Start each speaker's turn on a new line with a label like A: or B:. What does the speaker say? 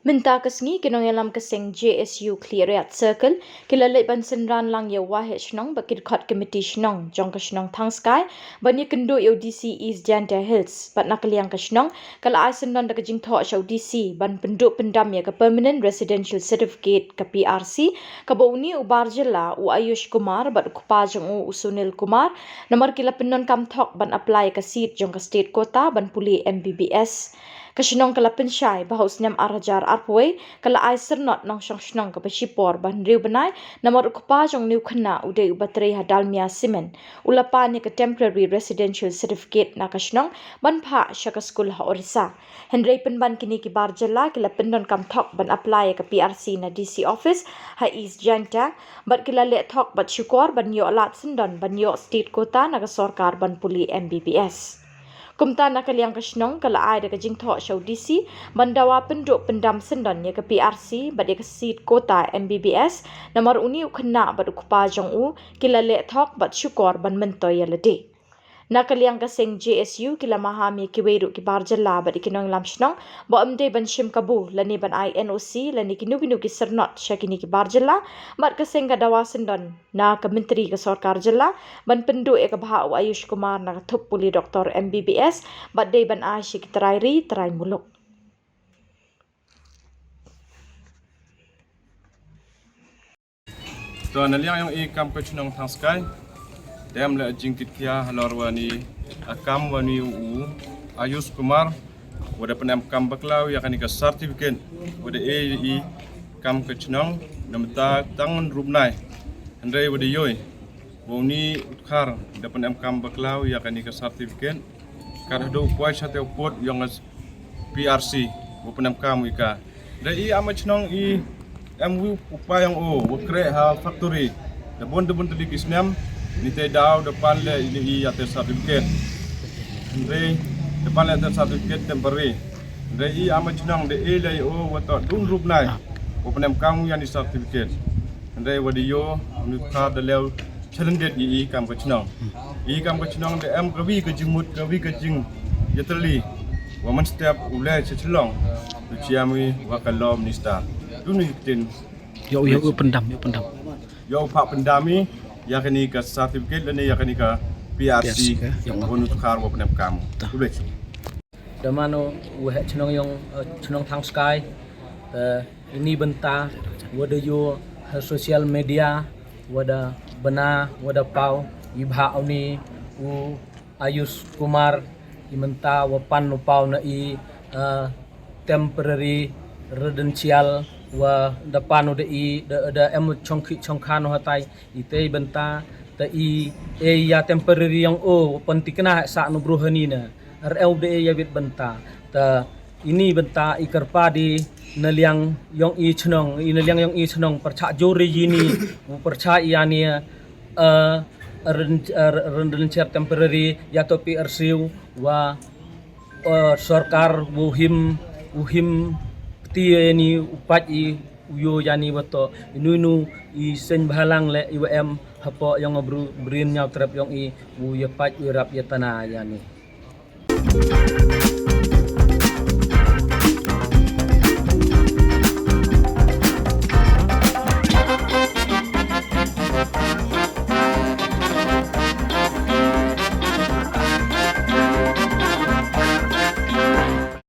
A: Mynta sngi Nongialam seng JSU Khliehriat Circle kila Leit ban synran lang ya Waheh Chnong ba dkhot committee shnong jong shnong Thangksai ban ya Kynduh ya DC East Jaintia Hills bat naka liang shnong kala syndon da jingthoh shau DC ban pynduh ya permanent residential certificate ka PRC ka uni ubar Jylla u Ayush Kumar bat kupa jong u Sunil Kumar nomor kila pennon kamthok ban apply ka seat jong ka state quota ban puli Mbbs Kashnong kala pensyai bahaus nyam arajar arpoi kala ai sernot nang shnong ka pasipor ban riu benai namor kupa jong niu khna ude ubatrei ha Dalmia Cement ulapa ni ka temporary residential certificate na kashnong ban pha shaka school ha orisa hendrei penban kini ki bar Jylla kila pendon kam thok ban apply ka PRC na DC office ha East Jaintia bat kila le thok bat syukor ban yo lat syndon ban yo state quota na ka sarkar ban puli Mbbs Kumta naka liang shnong kala ai daga jingthoh shau DC ban Dawa pynduh syndon ya ka PRC bat ya ka seat quota Mbbs nomor uni khna bat kupa jong u kila le thok bat syukor ban Mynta ya lede naka liang seng JSU kila mahami kiweru ki bar Jylla bat Nongialam shnong bo amde ban shim kabu lani ban NOC lani kinu ki sernot syakini ki bar Jylla bat seng ka Dawa syndon na ka menteri ka sarkar Jylla ban pynduh ya ka bha Ayush Kumar na ka thup puli doktor Mbbs bat de ban shi ki terai muluk
B: So liang yang ikam ke Chnong Thangksai dem le jingtithia halorwani akam wani u Ayush Kumar wada penam kam baklau ya kan ka certificate wada i kam ke Chnong namta tangan rumnai andre wada yoy woni utkar da penam kam baklau ya kan ka certificate kar do poi sate pot yang PRC wo penam kam ika da i ama Chnong i MW upayang o wakre ha factory da bon tali kisnam ni te daw depan le i ate certificate andre depan le ate certificate temporary andre i ama Chnong de e le o wato dun rup nai o penem kam yang di certificate andre wadiyo ni ka de lew challenge i kam ke Chnong de em kawi ke jingmut kawi ke jing yatali wa man step ule chelong uciami wa kalom nista duni tin
C: yo pendam
B: yo pak pendami ya kini ka certificate dan ya kini ka PRC yang bonus kar wa penem kam boleh
D: damano Waheh Chnong yang Chnong Thangksai ini benta wada yo sosial media wada bena wada pau ibha ni u Ayush Kumar Mynta wapan pau na i temporary residential wa depan udah i da em chongkhan hatai ite benta ta i ya temporary yang o pentikna sa no bruhani na rld ya bit benta ta ini benta ikarpa di naliang yong i Chnong naliang yong i Chnong percha jori yini percha yani residential temporary ya to PRC wa sarkar wuhim tieni upat i uyo yani wato inu i sen bahalang le IWM hapo yang brin nyau trap yang i u ya pat urap ya tanah yani